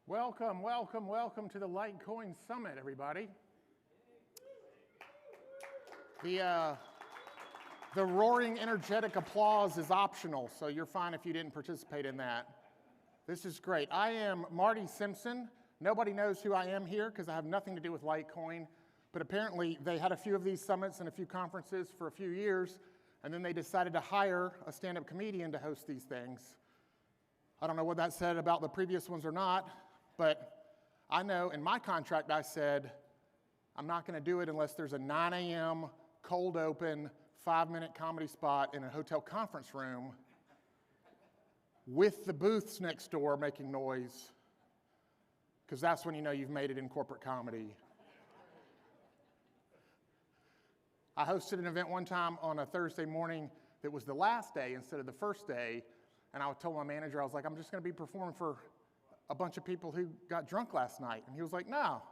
Welcome, welcome, welcome to the Litecoin Summit, everybody. The roaring, energetic applause is optional, so you're fine if you didn't participate in that. This is great. I am Marty Simpson. Nobody knows who I am here because I have nothing to do with Litecoin, but apparently they had a few of these summits and a few conferences for a few years, and then they decided to hire a stand-up comedian to host these things. I don't know what that said about the previous ones or not, but I know in my contract I said, I'm not going to do it unless there's a 9 a.m. cold open, 5-minute comedy spot in a hotel conference room with the booths next door making noise, because that's when you know you've made it in corporate comedy. I hosted an event one time on a Thursday morning that was the last day instead of the first day, and I told my manager, I was like, I'm just going to be performing for a bunch of people who got drunk last night. And he was like, no,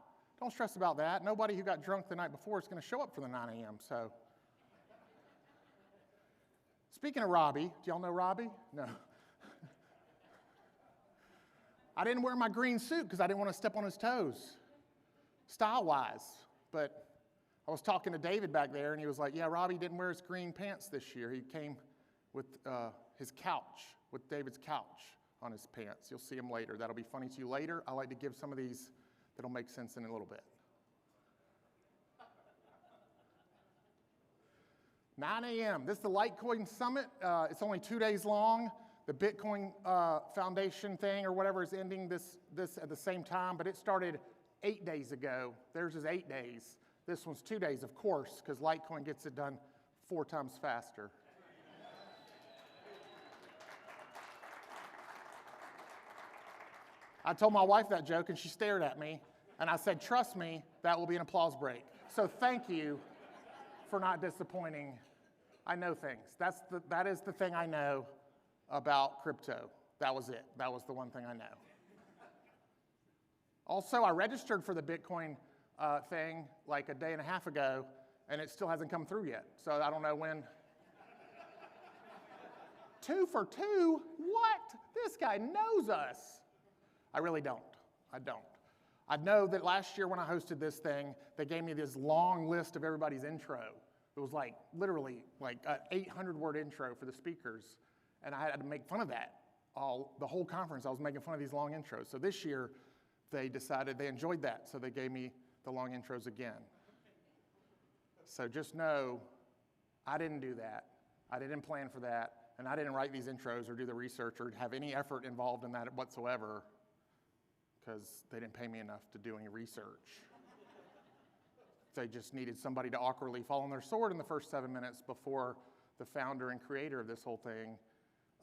don't stress about that. Nobody who got drunk the night before is going to show up for the 9 a.m. So, speaking of Robbie, do y'all know Robbie? No. I didn't wear my green suit because I didn't want to step on his toes, style-wise. But I was talking to David back there, and he was like, yeah, Robbie didn't wear his green pants this year. He came with his couch, with David's couch on his pants. You'll see him later. That'll be funny to you later. I like to give some of these that'll make sense in a little bit. 9 a.m. This is the Litecoin Summit. It's only 2 days long. The Bitcoin Foundation thing or whatever is ending this at the same time, but it started 8 days ago. Theirs is 8 days. This one's 2 days, of course, because Litecoin gets it done 4 times faster. I told my wife that joke, and she stared at me, and I said, trust me, that will be an applause break. So thank you for not disappointing. I know things. That is the thing I know about crypto. That was it. That was the one thing I know. Also, I registered for the Bitcoin thing like a day and a half ago, and it still hasn't come through yet. So I don't know when. 2 for 2? What? This guy knows us. I really don't. I don't. I know that last year when I hosted this thing, they gave me this long list of everybody's intro. It was like literally like an 800-word intro for the speakers, and I had to make fun of that. The whole conference, I was making fun of these long intros. So this year, they decided they enjoyed that, so they gave me the long intros again. So just know, I didn't do that. I didn't plan for that, and I didn't write these intros or do the research or have any effort involved in that whatsoever, because they didn't pay me enough to do any research. They just needed somebody to awkwardly fall on their sword in the first 7 minutes before the founder and creator of this whole thing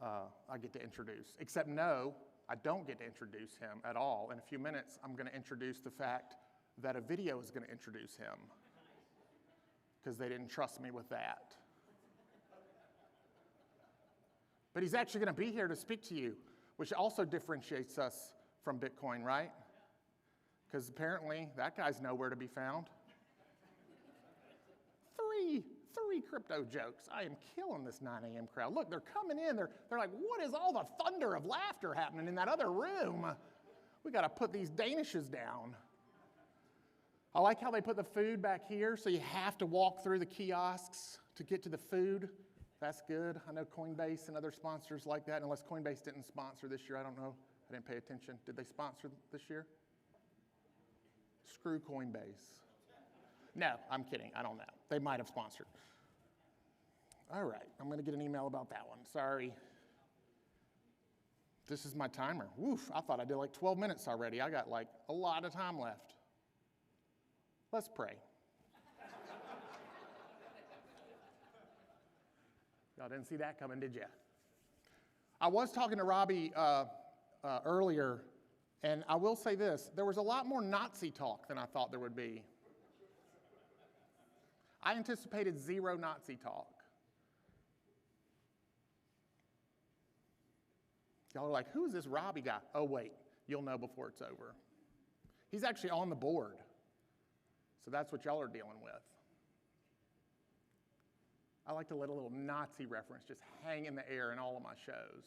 I get to introduce. Except no, I don't get to introduce him at all. In a few minutes, I'm going to introduce the fact that a video is going to introduce him, because they didn't trust me with that. But he's actually going to be here to speak to you, which also differentiates us from Bitcoin, right? Because apparently that guy's nowhere to be found. Three crypto jokes. I am killing this 9 a.m. crowd. Look, they're coming in. They're like, what is all the thunder of laughter happening in that other room? We got to put these Danishes down. I like how they put the food back here, so you have to walk through the kiosks to get to the food. That's good. I know Coinbase and other sponsors like that, unless Coinbase didn't sponsor this year. I don't know. I didn't pay attention. Did they sponsor this year? Screw Coinbase. No, I'm kidding. I don't know. They might have sponsored. All right. I'm going to get an email about that one. Sorry. This is my timer. Woof. I thought I did like 12 minutes already. I got like a lot of time left. Let's pray. Y'all didn't see that coming, did you? I was talking to Robbie earlier, and I will say this, there was a lot more Nazi talk than I thought there would be. I anticipated 0 Nazi talk. Y'all are like, who is this Robbie guy? Oh, wait, you'll know before it's over. He's actually on the board, so that's what y'all are dealing with. I like to let a little Nazi reference just hang in the air in all of my shows.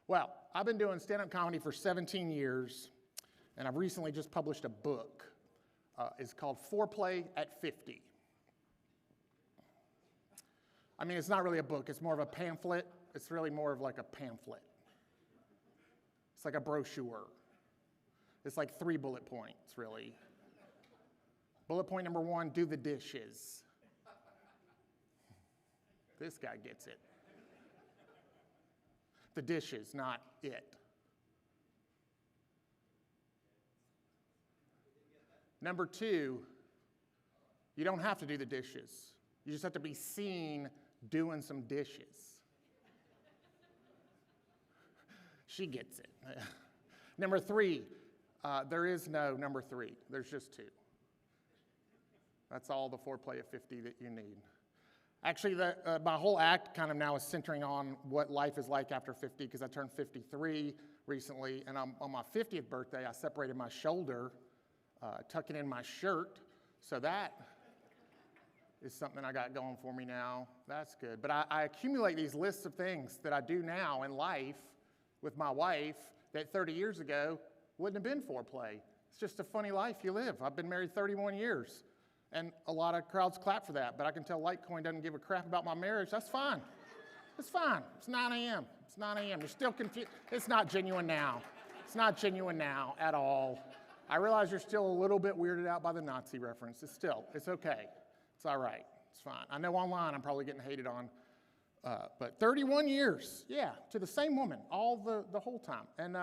Well, I've been doing stand-up comedy for 17 years, and I've recently just published a book. It's called Foreplay at 50. I mean, it's not really a book. It's more of a pamphlet. It's really more of like a pamphlet. It's like a brochure. It's like 3 bullet points, really. Bullet point number 1, do the dishes. This guy gets it. The dishes, not it. Number 2, you don't have to do the dishes. You just have to be seen doing some dishes. She gets it. Number 3, there is no number 3. There's just 2. That's all the foreplay of 50 that you need. Actually, my whole act kind of now is centering on what life is like after 50, because I turned 53 recently, and on my 50th birthday, I separated my shoulder, tucking in my shirt, so that is something I got going for me now. That's good. But I accumulate these lists of things that I do now in life with my wife that 30 years ago wouldn't have been foreplay. It's just a funny life you live. I've been married 31 years. And a lot of crowds clap for that, but I can tell Litecoin doesn't give a crap about my marriage. That's fine. It's fine. It's 9 a.m. It's 9 a.m. You're still confused. It's not genuine now. It's not genuine now at all. I realize you're still a little bit weirded out by the Nazi reference. It's okay. It's all right. It's fine. I know online I'm probably getting hated on, but 31 years, yeah, to the same woman the whole time. And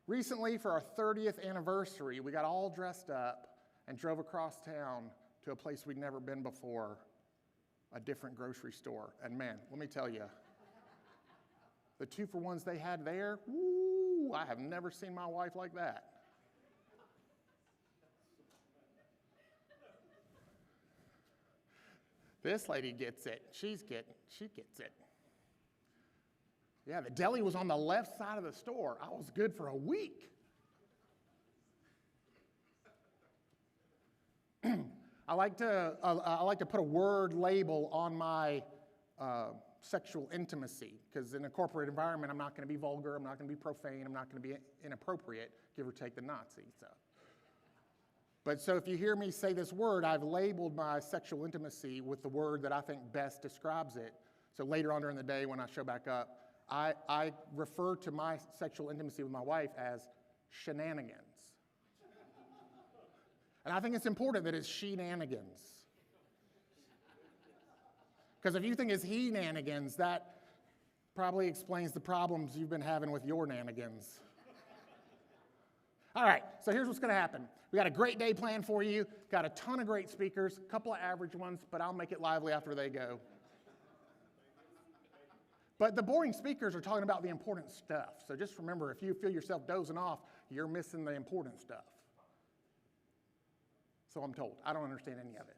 recently, for our 30th anniversary, we got all dressed up and drove across town to a place we'd never been before, a different grocery store. And man, let me tell you, the 2-for-1s they had there, woo, I have never seen my wife like that. This lady gets it. She gets it. Yeah, the deli was on the left side of the store. I was good for a week. I like to put a word label on my sexual intimacy, because in a corporate environment, I'm not going to be vulgar, I'm not going to be profane, I'm not going to be inappropriate, give or take the Nazi stuff. But so if you hear me say this word, I've labeled my sexual intimacy with the word that I think best describes it. So later on during the day when I show back up, I refer to my sexual intimacy with my wife as shenanigans. And I think it's important that it's she-nanigans. Because if you think it's he-nanigans, that probably explains the problems you've been having with your nanigans. All right, so here's what's going to happen. We got a great day planned for you, got a ton of great speakers, a couple of average ones, but I'll make it lively after they go. But the boring speakers are talking about the important stuff. So just remember, if you feel yourself dozing off, you're missing the important stuff. So I'm told. I don't understand any of it.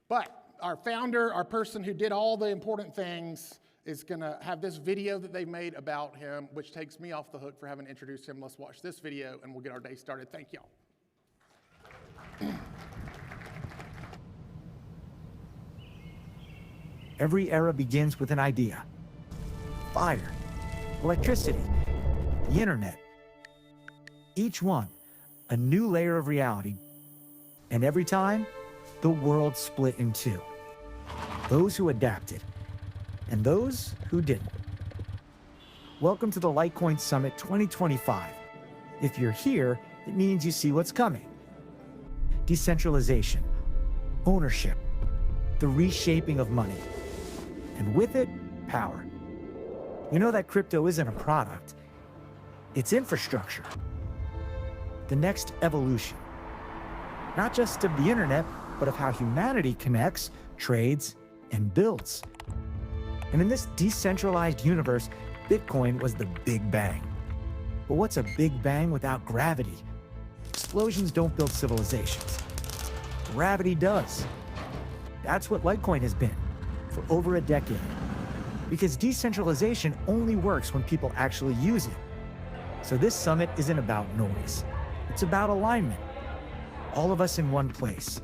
But our founder, our person who did all the important things, is going to have this video that they made about him, which takes me off the hook for having introduced him. Let's watch this video, and we'll get our day started. Thank y'all. Every era begins with an idea. Fire, electricity, the internet. Each one, a new layer of reality. And every time, the world split in two. Those who adapted, and those who didn't. Welcome to the Litecoin Summit 2025. If you're here, it means you see what's coming. Decentralization, ownership, the reshaping of money, and with it, power. You know that crypto isn't a product, it's infrastructure. The next evolution, not just of the internet, but of how humanity connects, trades, and builds. And in this decentralized universe, Bitcoin was the Big Bang. But what's a Big Bang without gravity? Explosions don't build civilizations. Gravity does. That's what Litecoin has been for over a decade. Because decentralization only works when people actually use it. So this summit isn't about noise. It's about alignment. All of us in one place.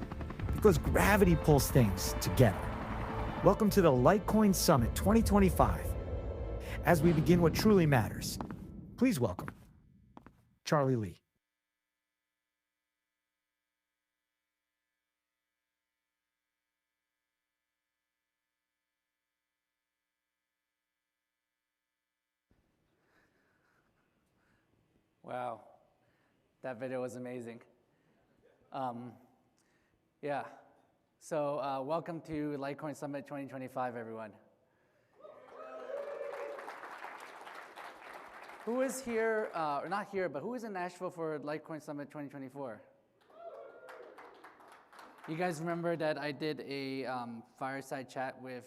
Because gravity pulls things together. Welcome to the Litecoin Summit 2025. as we begin what truly matters. Please welcome Charlie Lee. Wow, that video was amazing. Yeah, so welcome to Litecoin Summit 2025, everyone. Who is here, or not here, but who is in Nashville for Litecoin Summit 2024? You guys remember that I did a fireside chat with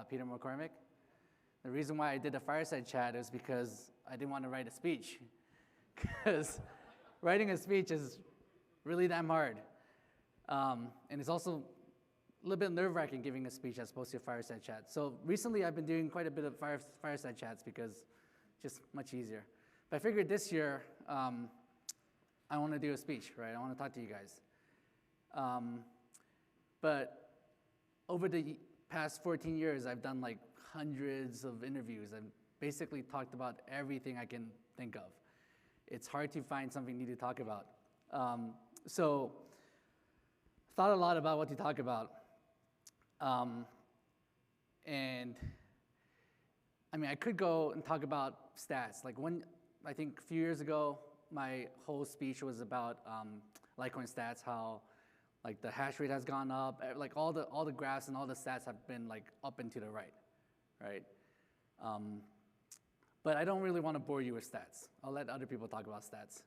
Peter McCormick? The reason why I did a fireside chat is because I didn't want to write a speech. Because writing a speech is really damn hard. And it's also a little bit nerve-wracking giving a speech as opposed to a fireside chat. So recently I've been doing quite a bit of fireside chats because it's just much easier. But I figured this year I want to do a speech, right? I want to talk to you guys. But over the past 14 years, I've done like hundreds of interviews and basically talked about everything I can think of. It's hard to find something new to talk about. So thought a lot about what to talk about. And I mean, I could go and talk about stats. Like I think a few years ago, my whole speech was about Litecoin stats, how like the hash rate has gone up, like all the graphs and all the stats have been like up and to the right? But I don't really want to bore you with stats. I'll let other people talk about stats.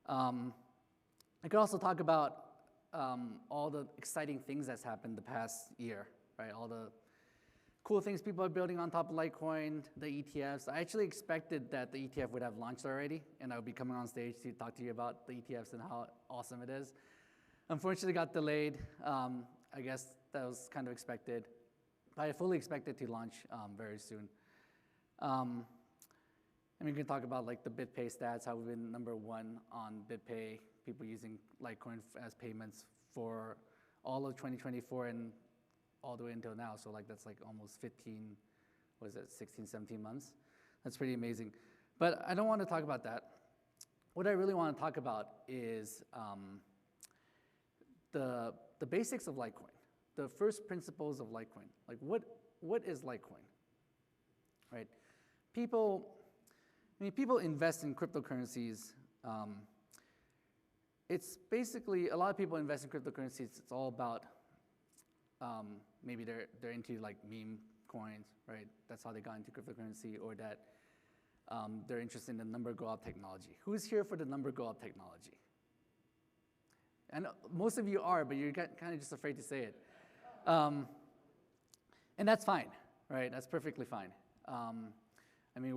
I could also talk about all the exciting things that's happened the past year, right? All the cool things people are building on top of Litecoin, the ETFs. I actually expected that the ETF would have launched already, and I would be coming on stage to talk to you about the ETFs and how awesome it is. Unfortunately, it got delayed. I guess that was kind of expected. But I fully expect it to launch very soon. And we can talk about like the BitPay stats, how we've been #1 on BitPay, people using Litecoin as payments for all of 2024 and all the way until now. So like that's like almost 16, 17 months. That's pretty amazing. But I don't want to talk about that. What I really want to talk about is the basics of Litecoin, the first principles of Litecoin. Like what is Litecoin, right? People invest in cryptocurrencies. It's basically, a lot of people invest in cryptocurrencies. It's all about, maybe they're into like meme coins, right? That's how they got into cryptocurrency, or that they're interested in the number go up technology. Who's here for the number go up technology? And most of you are, but you're kind of just afraid to say it. And that's fine, right? That's perfectly fine. I mean,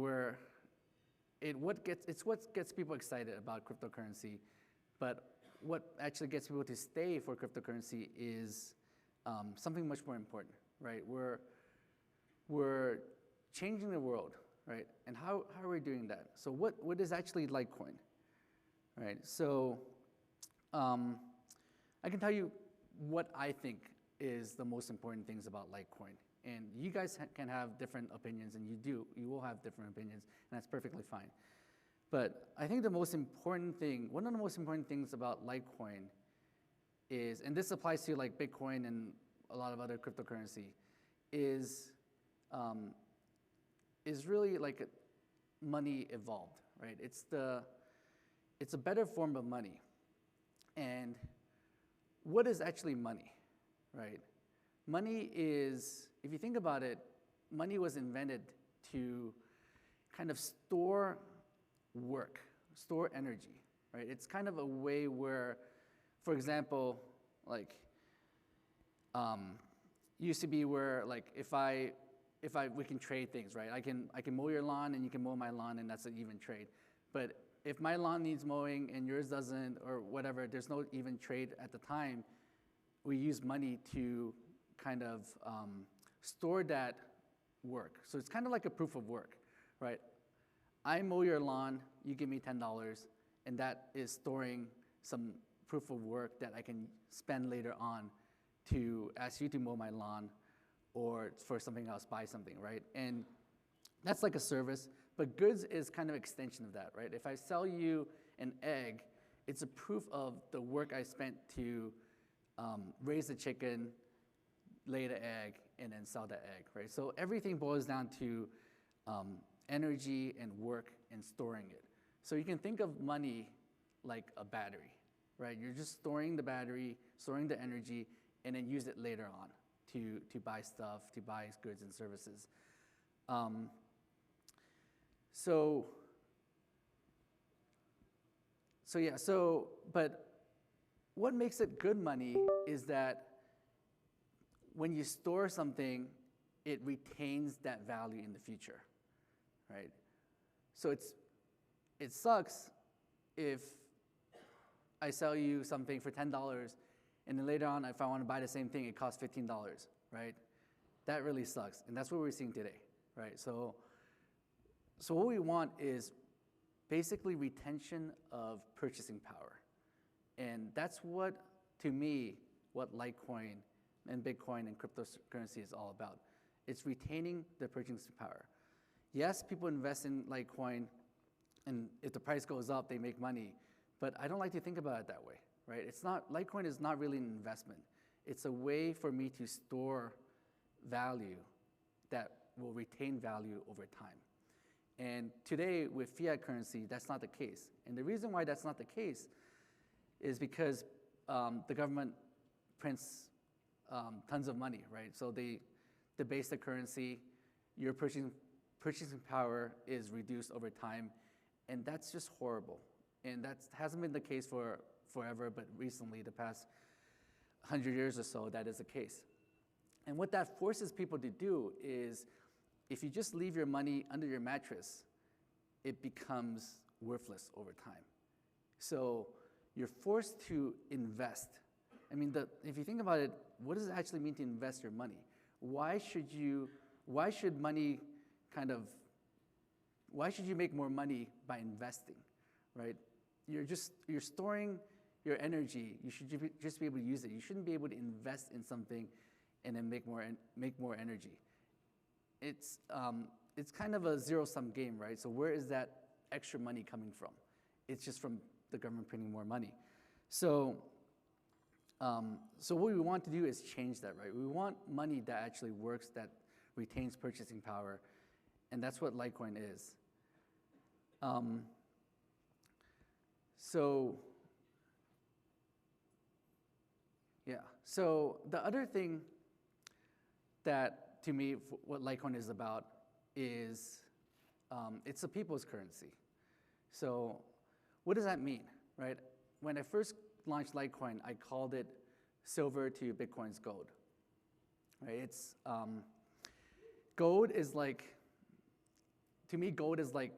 it's what gets people excited about cryptocurrency, but what actually gets people to stay for cryptocurrency is something much more important, right? We're changing the world, right? And how are we doing that? So what is actually Litecoin, right? So I can tell you what I think is the most important things about Litecoin. And you guys can have different opinions, and you will have different opinions, and that's perfectly fine. But I think the most important thing, one of the most important things about Litecoin is, and this applies to like Bitcoin and a lot of other cryptocurrency, is really like money evolved, right? It's a better form of money. And what is actually money, right? Money is, if you think about it, money was invented to kind of store work, store energy, right? It's kind of a way where, for example, like, used to be where like we can trade things, right? I can mow your lawn and you can mow my lawn, and that's an even trade. But if my lawn needs mowing and yours doesn't, or whatever, there's no even trade at the time. We use money to kind of store that work. So it's kind of like a proof of work, right? I mow your lawn, you give me $10, and that is storing some proof of work that I can spend later on to ask you to mow my lawn, or for something else, buy something, right? And That's like a service, but goods is kind of extension of that, right? If I sell you an egg, it's a proof of the work I spent to raise the chicken, lay the egg, and then sell the egg, right? So everything boils down to energy and work and storing it. So you can think of money like a battery, right? You're just storing the battery, storing the energy, and then use it later on to buy stuff, to buy goods and services. But what makes it good money is that when you store something, it retains that value in the future, right? So it sucks if I sell you something for $10, and then later on, if I want to buy the same thing, it costs $15, right? That really sucks, and that's what we're seeing today, right? So what we want is basically retention of purchasing power. And that's what, to me, what Litecoin and Bitcoin and cryptocurrency is all about. It's retaining the purchasing power. Yes, people invest in Litecoin, and if the price goes up, they make money. But I don't like to think about it that way, right? Litecoin is not really an investment. It's a way for me to store value that will retain value over time. And today, with fiat currency, that's not the case. And the reason why that's not the case is because the government prints tons of money, right? So they debase the currency, your purchasing power is reduced over time, and that's just horrible. And that hasn't been the case for forever, but recently, the past 100 years or so, that is the case. And what that forces people to do is, if you just leave your money under your mattress, it becomes worthless over time. So you're forced to invest. I mean, if you think about it, what does it actually mean to invest your money? Why should you make more money by investing, right? You're storing your energy. You should just be able to use it. You shouldn't be able to invest in something and then make more energy. It's kind of a zero-sum game, right? So where is that extra money coming from? It's just from the government printing more money. So what we want to do is change that, right? We want money that actually works, that retains purchasing power, and that's what Litecoin is. So the other thing that, to me, what Litecoin is about is it's a people's currency. So what does that mean, right? When I first launched Litecoin, I called it silver to Bitcoin's gold, right? It's gold is like, to me, gold is like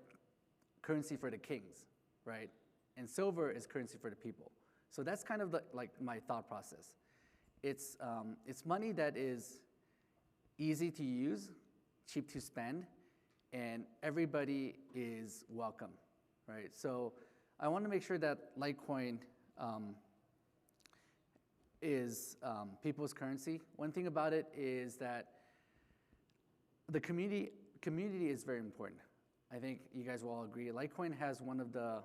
currency for the kings, right? And silver is currency for the people. So that's kind of like my thought process. It's money that is easy to use, cheap to spend, and everybody is welcome, right? So I want to make sure that Litecoin is people's currency. One thing about it is that the community is very important. I think you guys will all agree. Litecoin has one of the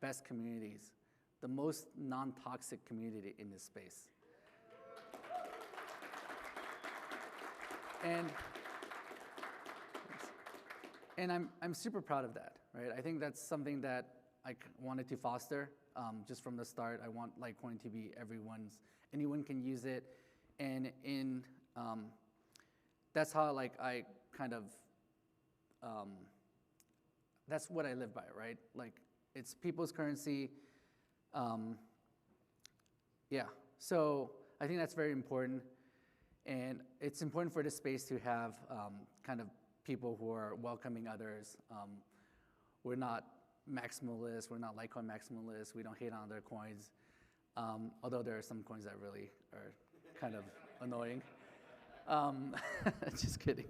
best communities, the most non-toxic community in this space. And I'm super proud of that, right? I think that's something that I wanted to foster just from the start. I want Litecoin to be anyone can use it, and that's how I kind of that's what I live by, right? Like, it's people's currency. So I think that's very important. And it's important for this space to have kind of people who are welcoming others. We're not maximalists. We're not Litecoin maximalists. We don't hate on other coins, although there are some coins that really are kind of annoying. Just kidding.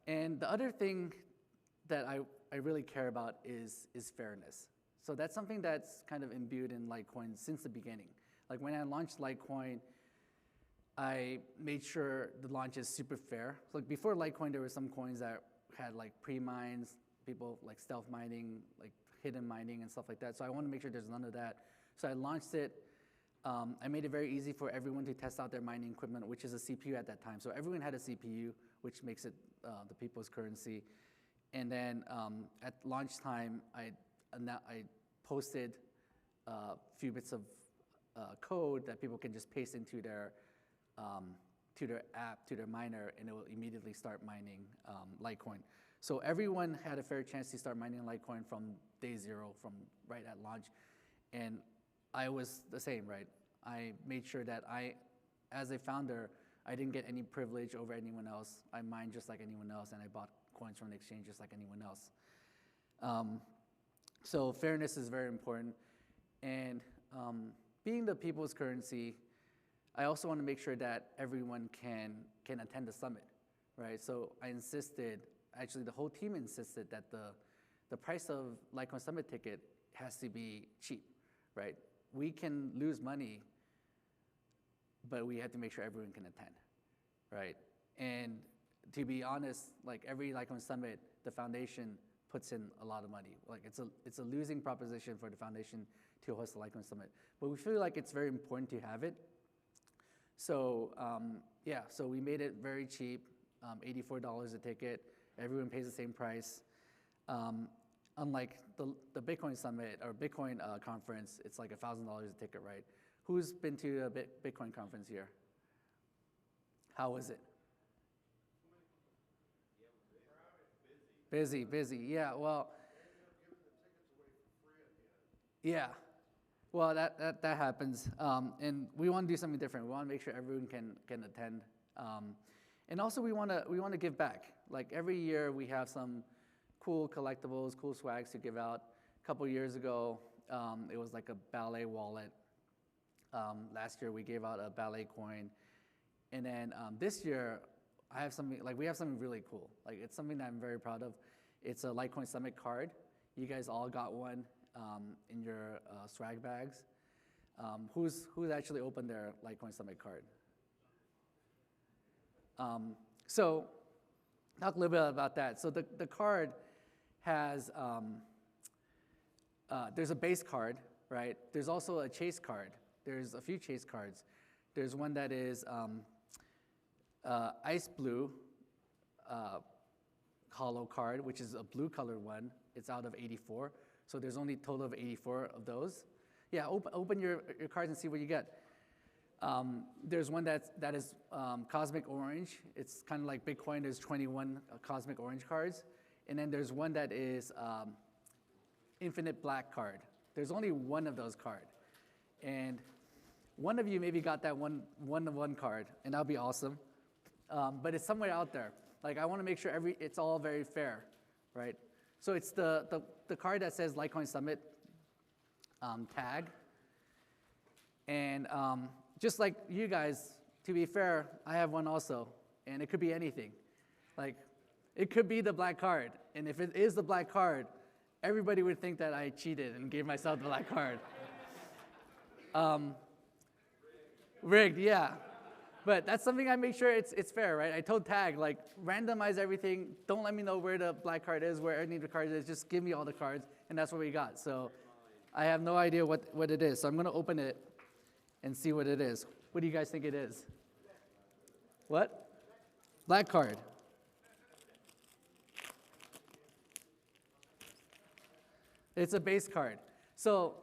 And the other thing that I really care about is fairness. So that's something that's kind of imbued in Litecoin since the beginning. Like, when I launched Litecoin, I made sure the launch is super fair. Like before Litecoin, there were some coins that had like pre-mines, people like stealth mining, like hidden mining and stuff like that. So I want to make sure there's none of that. So I launched it. I made it very easy for everyone to test out their mining equipment, which is a CPU at that time. So everyone had a CPU, which makes it the people's currency. And then at launch time, I posted a few bits of code that people can just paste into their app, to their miner, and it will immediately start mining Litecoin. So everyone had a fair chance to start mining Litecoin from day zero, from right at launch. And I was the same, right? I made sure that as a founder, I didn't get any privilege over anyone else. I mined just like anyone else, and I bought coins from the exchange just like anyone else. So fairness is very important. And being the people's currency, I also want to make sure that everyone can attend the summit, right? So I insisted, actually the whole team insisted that the price of Litecoin Summit ticket has to be cheap, right? We can lose money, but we have to make sure everyone can attend, right? And to be honest, like every Litecoin Summit, the foundation puts in a lot of money. Like it's a losing proposition for the foundation to host the Litecoin Summit, but we feel like it's very important to have it. So yeah, so we made it very cheap, $84 a ticket. Everyone pays the same price. Unlike the Bitcoin Summit or Bitcoin conference, it's like $1,000 a ticket, right? Who's been to a Bitcoin conference here? How was it? Busy, yeah, well. Yeah, well, that happens. And we want to do something different. We want to make sure everyone can attend. And also we want to give back. Like every year we have some cool collectibles, cool swags to give out. A couple years ago, it was like a ballet wallet. Last year we gave out a ballet coin. And then this year I have something, like we have something really cool. Like it's something that I'm very proud of. It's a Litecoin Summit card. You guys all got one in your swag bags. Who's actually opened their Litecoin Summit card? So talk a little bit about that. So the card has, there's a base card, right? There's also a chase card. There's a few chase cards. There's one that is ice blue hollow card, which is a blue colored one. It's out of 84. So there's only a total of 84 of those. Yeah, open your cards and see what you get. There's one that is cosmic orange. It's kind of like Bitcoin. There's 21 cosmic orange cards. And then there's one that is infinite black card. There's only one of those cards. And one of you maybe got that one card, and that'll be awesome. But it's somewhere out there. Like I want to make sure it's all very fair, right? So it's the card that says Litecoin Summit tag. And just like you guys, to be fair, I have one also, and it could be anything. Like, it could be the black card, and if it is the black card, everybody would think that I cheated and gave myself the black card. Rigged, yeah. But that's something I make sure it's fair, right? I told Tag, like, randomize everything. Don't let me know where the black card is, where any of the cards is. Just give me all the cards, and that's what we got. So I have no idea what it is. So I'm going to open it and see what it is. What do you guys think it is? What? Black card. It's a base card. So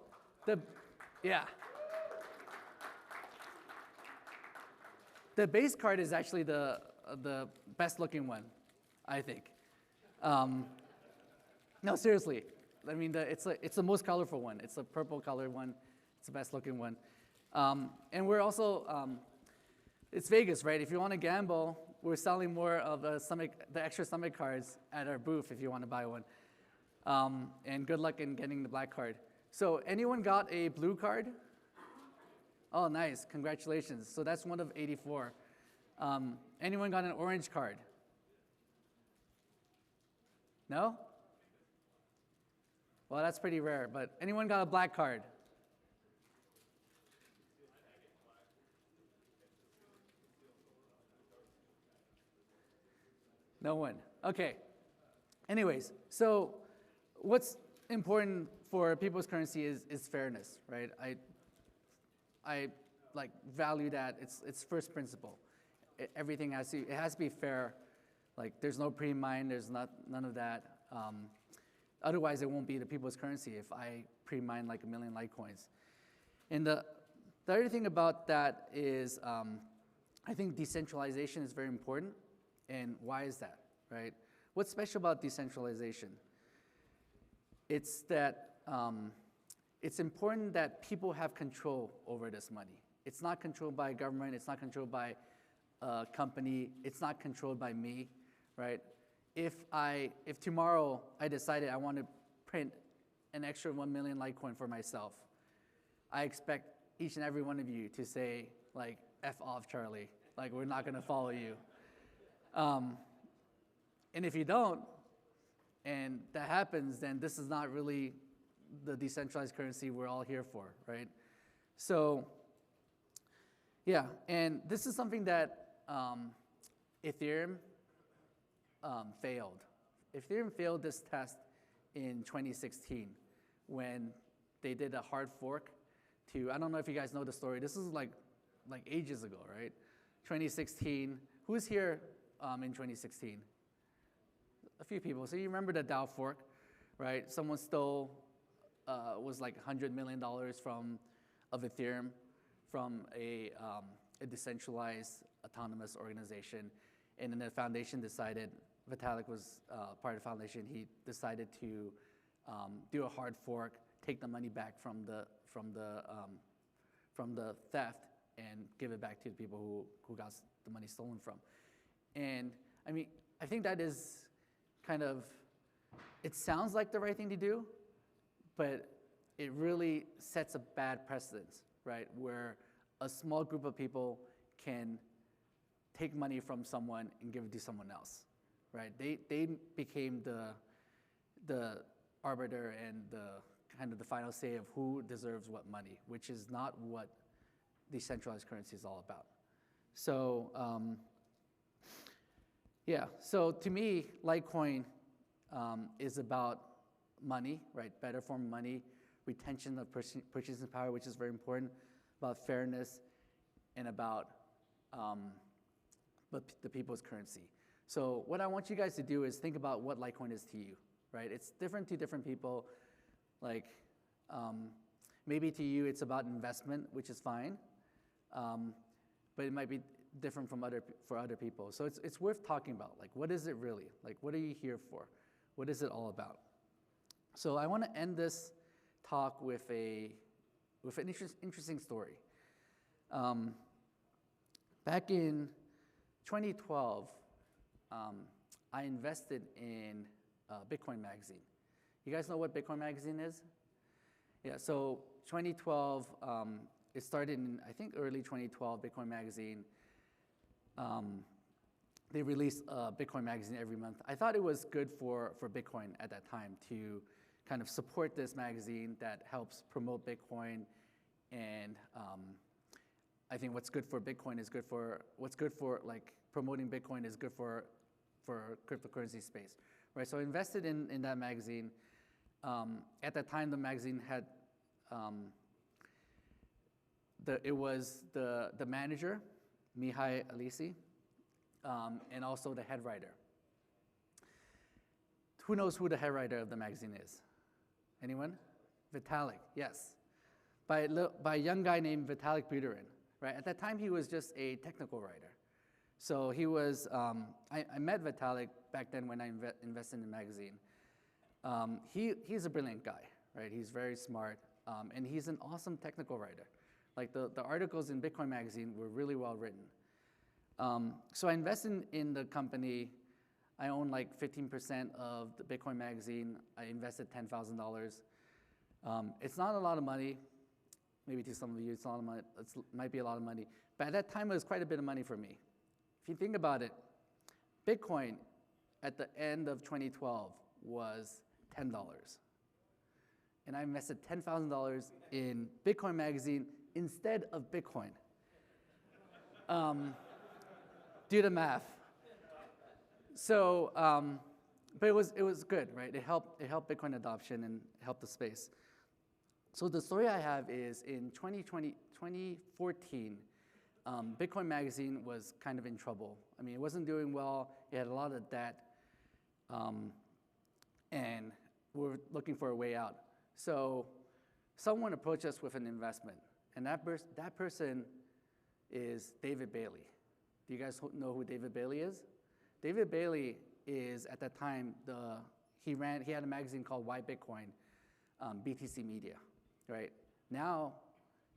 yeah. The base card is actually the best looking one, I think. No, seriously. I mean, it's the most colorful one. It's a purple colored one. It's the best looking one. And we're also, it's Vegas, right? If you want to gamble, we're selling more of the extra Summit cards at our booth if you want to buy one. And good luck in getting the black card. So anyone got a blue card? Oh, nice. Congratulations. So that's one of 84. Anyone got an orange card? No? Well, that's pretty rare. But anyone got a black card? No one. Okay. Anyways, so what's important for people's currency is fairness, right? I like value that. It's first principle. Everything has to be fair. Like there's no pre-mine, there's none of that. Otherwise, it won't be the people's currency if I pre-mine like 1 million Litecoins. And the other thing about that is I think decentralization is very important. And why is that, right? What's special about decentralization? It's that it's important that people have control over this money. It's not controlled by government, it's not controlled by a company, it's not controlled by me, right? If tomorrow I decided I want to print an extra 1 million Litecoin for myself, I expect each and every one of you to say, like, F off, Charlie. Like, we're not going to follow you. And if you don't, and that happens, then this is not really the decentralized currency we're all here for, right? So, yeah, and this is something that Ethereum failed. Ethereum failed this test in 2016 when they did a hard fork to, I don't know if you guys know the story. This is like ages ago, right? 2016. Who's here in 2016? A few people. So you remember the DAO fork, right? Someone stole, was like $100 million of Ethereum from a decentralized autonomous organization. And then the foundation decided, Vitalik was part of the foundation, he decided to do a hard fork, take the money back from the theft and give it back to the people who got the money stolen from. And I mean, I think that is kind of, it sounds like the right thing to do, but it really sets a bad precedent, right? Where a small group of people can take money from someone and give it to someone else, right? They became the arbiter and the kind of the final say of who deserves what money, which is not what decentralized currency is all about. So, yeah, so to me, Litecoin is about money, right? Better form of money, retention of purchasing power, which is very important, about fairness, and about the people's currency. So what I want you guys to do is think about what Litecoin is to you, right? It's different to different people. Like, maybe to you it's about investment, which is fine, but it might be different for other people. So it's worth talking about. Like, what is it really? Like, what are you here for? What is it all about? So I want to end this talk with an interesting story. Back in 2012, I invested in Bitcoin Magazine. You guys know what Bitcoin Magazine is? Yeah, so 2012, it started in, I think, early 2012, Bitcoin Magazine. They released a Bitcoin Magazine every month. I thought it was good for Bitcoin at that time to kind of support this magazine that helps promote Bitcoin. And I think what's good for Bitcoin is good for, like promoting Bitcoin is good for cryptocurrency space, right? So I invested in that magazine. At that time, the magazine had, it was the manager, Mihai Alisi, and also the head writer. Who knows who the head writer of the magazine is? Anyone? Vitalik, yes. By a young guy named Vitalik Buterin, right? At that time, he was just a technical writer. So he was, I met Vitalik back then when I invested in the magazine. He's a brilliant guy, right? He's very smart, and he's an awesome technical writer. Like the articles in Bitcoin Magazine were really well written. So I invested in the company. I own like 15% of the Bitcoin Magazine. I invested $10,000. It's not a lot of money. Maybe to some of you, it's a lot of money. It might be a lot of money. But at that time, it was quite a bit of money for me. If you think about it, Bitcoin at the end of 2012 was $10. And I invested $10,000 in Bitcoin Magazine instead of Bitcoin. Do the math. So, but it was good, right? It helped Bitcoin adoption and helped the space. So the story I have is in 2014, Bitcoin Magazine was kind of in trouble. I mean, it wasn't doing well. It had a lot of debt, and we were looking for a way out. So someone approached us with an investment, and that person is David Bailey. Do you guys know who David Bailey is? David Bailey is, at that time, he had a magazine called Why Bitcoin, BTC Media, right? Now,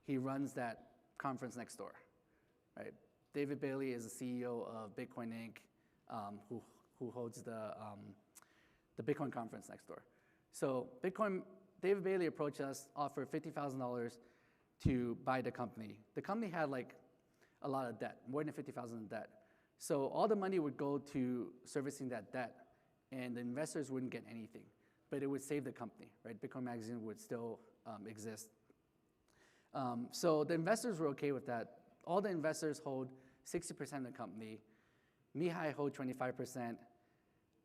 he runs that conference next door, right? David Bailey is the CEO of Bitcoin Inc., who holds the Bitcoin conference next door. So David Bailey approached us, offered $50,000 to buy the company. The company had like a lot of debt, more than $50,000 in debt. So all the money would go to servicing that debt, and the investors wouldn't get anything, but it would save the company, right? Bitcoin Magazine would still exist. So the investors were okay with that. All the investors hold 60% of the company. Mihai hold 25%.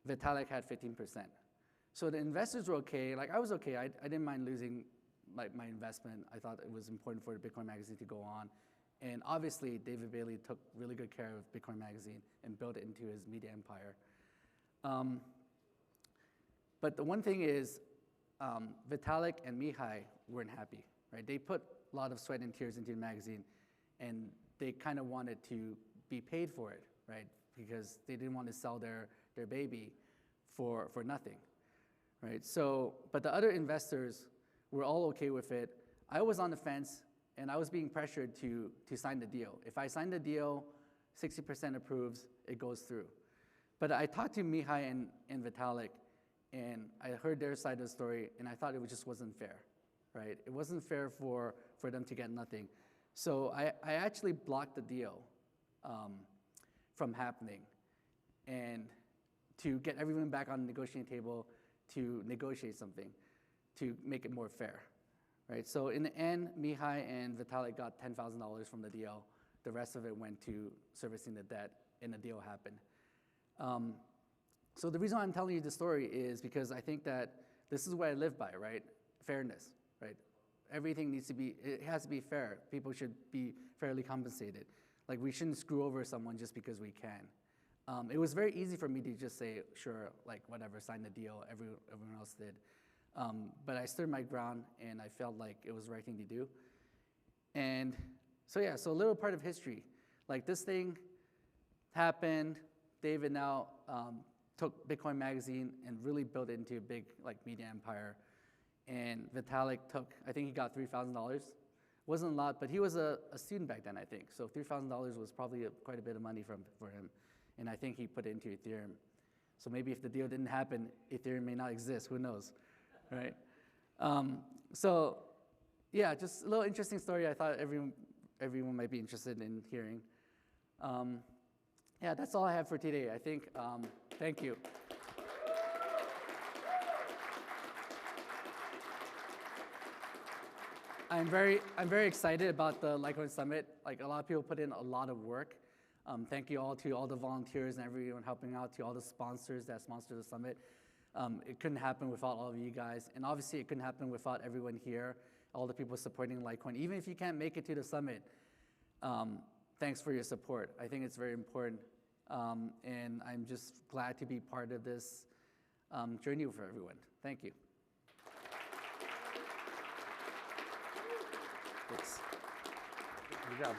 Vitalik had 15%. So the investors were okay. Like, I was okay. I didn't mind losing my investment. I thought it was important for the Bitcoin Magazine to go on. And obviously, David Bailey took really good care of Bitcoin Magazine and built it into his media empire. But the one thing is, Vitalik and Mihai weren't happy, right? They put a lot of sweat and tears into the magazine, and they kind of wanted to be paid for it, right? Because they didn't want to sell their baby for nothing, right? So, but the other investors were all okay with it. I was on the fence, and I was being pressured to sign the deal. If I sign the deal, 60% approves, it goes through. But I talked to Mihai and Vitalik, and I heard their side of the story, and I thought it just wasn't fair, right? It wasn't fair for them to get nothing. So I actually blocked the deal from happening, and to get everyone back on the negotiating table to negotiate something to make it more fair, right? So in the end, Mihai and Vitalik got $10,000 from the deal. The rest of it went to servicing the debt, and the deal happened. So the reason I'm telling you this story is because I think that this is what I live by, right? Fairness, right? Everything it has to be fair. People should be fairly compensated. Like, we shouldn't screw over someone just because we can. It was very easy for me to just say, sure, like, whatever, sign the deal, everyone else did. But I stood my ground, and I felt like it was the right thing to do. And so yeah, so a little part of history. Like, this thing happened. David now took Bitcoin Magazine and really built it into a big, like, media empire. And Vitalik I think he got $3,000. Wasn't a lot, but he was a student back then, I think. So $3,000 was probably quite a bit of money for him. And I think he put it into Ethereum. So maybe if the deal didn't happen, Ethereum may not exist, who knows, right? So yeah, just a little interesting story I thought everyone might be interested in hearing. Yeah, that's all I have for today, I think. Thank you. I'm very excited about the Litecoin Summit. Like, a lot of people put in a lot of work. Thank you all to all the volunteers and everyone helping out, to all the sponsors that sponsor the summit. It couldn't happen without all of you guys. And obviously, it couldn't happen without everyone here, all the people supporting Litecoin. Even if you can't make it to the summit, thanks for your support. I think it's very important. And I'm just glad to be part of this journey for everyone. Thank you. Thanks. Good job.